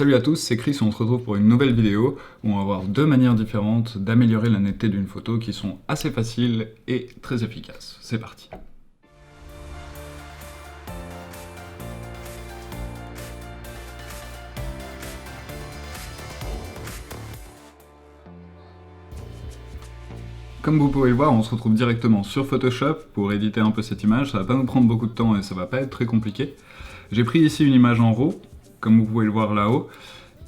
Salut à tous, c'est Chris et on se retrouve pour une nouvelle vidéo où on va voir deux manières différentes d'améliorer la netteté d'une photo qui sont assez faciles et très efficaces. C'est parti. Comme vous pouvez le voir, on se retrouve directement sur Photoshop pour éditer un peu cette image. Ça va pas nous prendre beaucoup de temps et ça va pas être très compliqué. J'ai pris ici une image en RAW, comme vous pouvez le voir là-haut.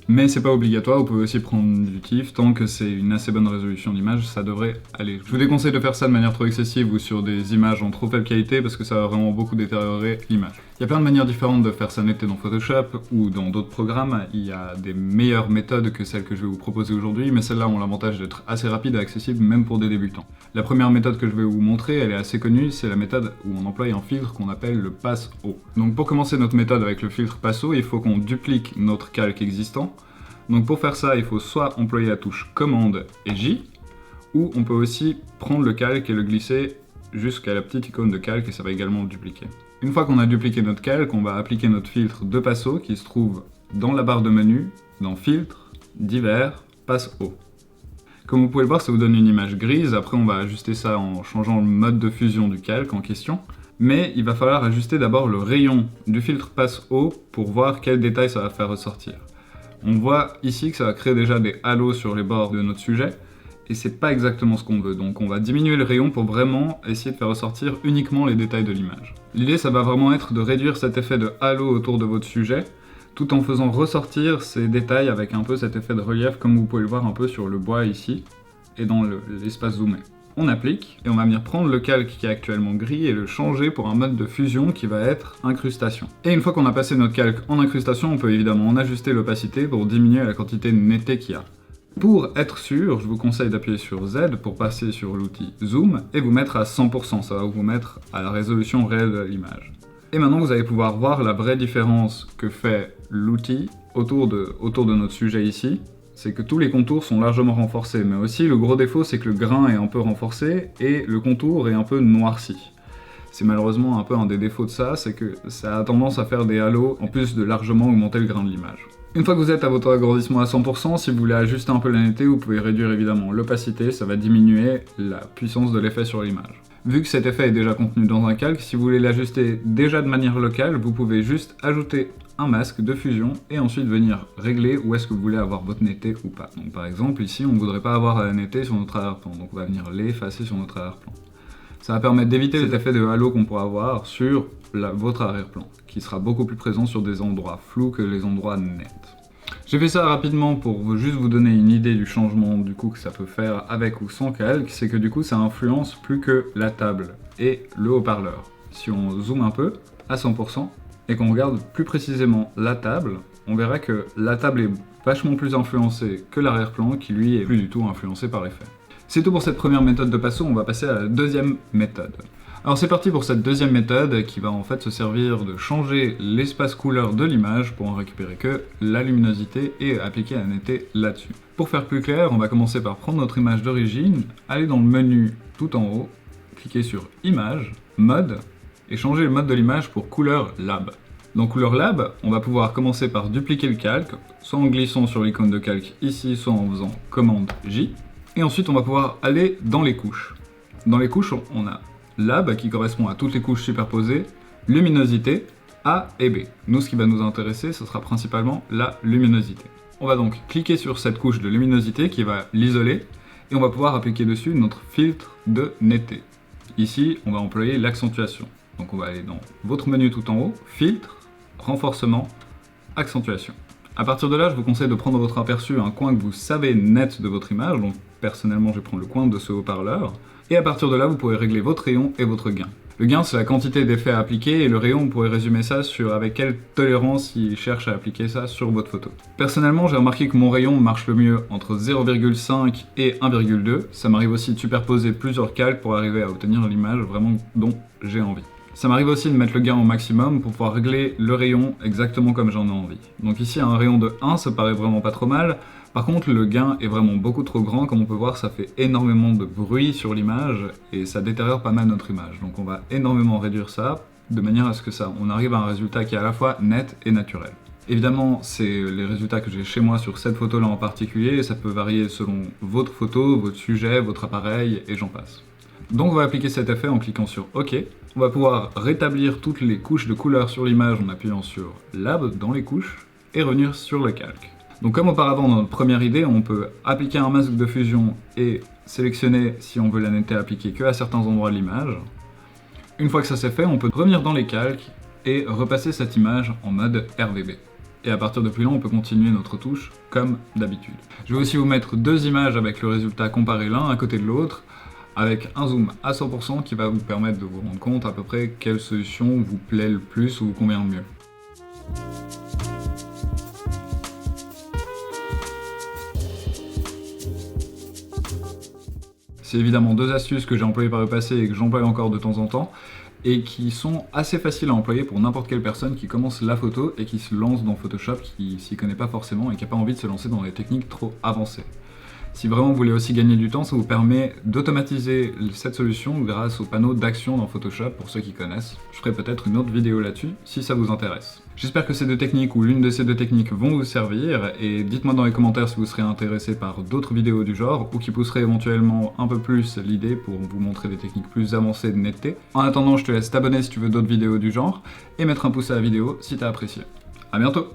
Mais c'est pas obligatoire, vous pouvez aussi prendre du TIFF, tant que c'est une assez bonne résolution d'image, ça devrait aller. Je vous déconseille de faire ça de manière trop excessive ou sur des images en trop faible qualité parce que ça va vraiment beaucoup détériorer l'image. Il y a plein de manières différentes de faire sa netteté dans Photoshop ou dans d'autres programmes, il y a des meilleures méthodes que celles que je vais vous proposer aujourd'hui, mais celles-là ont l'avantage d'être assez rapides et accessibles même pour des débutants. La première méthode que je vais vous montrer, elle est assez connue, c'est la méthode où on emploie un filtre qu'on appelle le passe-haut. Donc pour commencer notre méthode avec le filtre passe-haut, il faut qu'on duplique notre calque existant. Donc pour faire ça, il faut soit employer la touche commande et J, ou on peut aussi prendre le calque et le glisser jusqu'à la petite icône de calque et ça va également le dupliquer. Une fois qu'on a dupliqué notre calque, on va appliquer notre filtre de passe-haut qui se trouve dans la barre de menu, dans filtre, divers, passe-haut. Comme vous pouvez le voir, ça vous donne une image grise, après on va ajuster ça en changeant le mode de fusion du calque en question. Mais il va falloir ajuster d'abord le rayon du filtre passe-haut pour voir quel détail ça va faire ressortir. On voit ici que ça va créer déjà des halos sur les bords de notre sujet, et c'est pas exactement ce qu'on veut, donc on va diminuer le rayon pour vraiment essayer de faire ressortir uniquement les détails de l'image. L'idée ça va vraiment être de réduire cet effet de halo autour de votre sujet, tout en faisant ressortir ces détails avec un peu cet effet de relief comme vous pouvez le voir un peu sur le bois ici, et dans l'espace zoomé. On applique, et on va venir prendre le calque qui est actuellement gris et le changer pour un mode de fusion qui va être incrustation. Et une fois qu'on a passé notre calque en incrustation, on peut évidemment en ajuster l'opacité pour diminuer la quantité de netteté qu'il y a. Pour être sûr, je vous conseille d'appuyer sur Z pour passer sur l'outil Zoom et vous mettre à 100%, ça va vous mettre à la résolution réelle de l'image. Et maintenant vous allez pouvoir voir la vraie différence que fait l'outil autour de notre sujet ici. C'est que tous les contours sont largement renforcés, mais aussi le gros défaut c'est que le grain est un peu renforcé et le contour est un peu noirci. C'est malheureusement un peu un des défauts de ça, c'est que ça a tendance à faire des halos en plus de largement augmenter le grain de l'image. Une fois que vous êtes à votre agrandissement à 100%, si vous voulez ajuster un peu la netteté, vous pouvez réduire évidemment l'opacité, ça va diminuer la puissance de l'effet sur l'image. Vu que cet effet est déjà contenu dans un calque, si vous voulez l'ajuster déjà de manière locale, vous pouvez juste ajouter un masque de fusion et ensuite venir régler où est-ce que vous voulez avoir votre netteté ou pas. Donc par exemple ici on ne voudrait pas avoir la netteté sur notre arrière-plan, donc on va venir l'effacer sur notre arrière-plan. Ça va permettre d'éviter cet effet de halo qu'on pourra avoir sur votre arrière-plan, qui sera beaucoup plus présent sur des endroits flous que les endroits nets. J'ai fait ça rapidement pour juste vous donner une idée du changement du coup que ça peut faire avec ou sans calque, c'est que du coup ça influence plus que la table et le haut-parleur. Si on zoome un peu à 100%, et qu'on regarde plus précisément la table, on verra que la table est vachement plus influencée que l'arrière-plan qui lui est plus du tout influencé par l'effet. C'est tout pour cette première méthode de passo, on va passer à la deuxième méthode. Alors c'est parti pour cette deuxième méthode qui va en fait se servir de changer l'espace couleur de l'image pour en récupérer que la luminosité et appliquer la netteté là-dessus. Pour faire plus clair, on va commencer par prendre notre image d'origine, aller dans le menu tout en haut, cliquer sur Image, Mode, et changer le mode de l'image pour couleur lab. Dans couleur lab, on va pouvoir commencer par dupliquer le calque, soit en glissant sur l'icône de calque ici, soit en faisant commande J. Et ensuite, on va pouvoir aller dans les couches. Dans les couches, on a lab qui correspond à toutes les couches superposées, luminosité, A et B. Nous, ce qui va nous intéresser, ce sera principalement la luminosité. On va donc cliquer sur cette couche de luminosité qui va l'isoler et on va pouvoir appliquer dessus notre filtre de netteté. Ici, on va employer l'accentuation. Donc on va aller dans votre menu tout en haut, filtre, renforcement, accentuation. A partir de là, je vous conseille de prendre votre aperçu un coin que vous savez net de votre image, donc personnellement je vais prendre le coin de ce haut-parleur, et à partir de là vous pourrez régler votre rayon et votre gain. Le gain c'est la quantité d'effets à appliquer, et le rayon vous pourrez résumer ça sur avec quelle tolérance il cherche à appliquer ça sur votre photo. Personnellement j'ai remarqué que mon rayon marche le mieux entre 0,5 et 1,2, ça m'arrive aussi de superposer plusieurs calques pour arriver à obtenir l'image vraiment dont j'ai envie. Ça m'arrive aussi de mettre le gain au maximum pour pouvoir régler le rayon exactement comme j'en ai envie. Donc ici un rayon de 1 ça paraît vraiment pas trop mal, par contre le gain est vraiment beaucoup trop grand, comme on peut voir ça fait énormément de bruit sur l'image et ça détériore pas mal notre image. Donc on va énormément réduire ça de manière à ce que on arrive à un résultat qui est à la fois net et naturel. Évidemment, c'est les résultats que j'ai chez moi sur cette photo-là en particulier, et ça peut varier selon votre photo, votre sujet, votre appareil, et j'en passe. Donc on va appliquer cet effet en cliquant sur OK. On va pouvoir rétablir toutes les couches de couleur sur l'image en appuyant sur Lab dans les couches, et revenir sur le calque. Donc comme auparavant dans notre première idée, on peut appliquer un masque de fusion et sélectionner si on veut la netteté appliquée que à certains endroits de l'image. Une fois que ça c'est fait, on peut revenir dans les calques et repasser cette image en mode RVB. Et à partir de plus là, on peut continuer notre touche comme d'habitude. Je vais aussi vous mettre deux images avec le résultat comparé l'un à côté de l'autre, avec un zoom à 100% qui va vous permettre de vous rendre compte à peu près quelle solution vous plaît le plus ou vous convient le mieux. C'est évidemment deux astuces que j'ai employées par le passé et que j'emploie encore de temps en temps, et qui sont assez faciles à employer pour n'importe quelle personne qui commence la photo et qui se lance dans Photoshop, qui s'y connaît pas forcément et qui n'a pas envie de se lancer dans des techniques trop avancées. Si vraiment vous voulez aussi gagner du temps, ça vous permet d'automatiser cette solution grâce au panneau d'action dans Photoshop pour ceux qui connaissent. Je ferai peut-être une autre vidéo là-dessus si ça vous intéresse. J'espère que ces deux techniques ou l'une de ces deux techniques vont vous servir, et dites-moi dans les commentaires si vous serez intéressé par d'autres vidéos du genre ou qui pousseraient éventuellement un peu plus l'idée pour vous montrer des techniques plus avancées de netteté. En attendant, je te laisse t'abonner si tu veux d'autres vidéos du genre et mettre un pouce à la vidéo si t'as apprécié. A bientôt!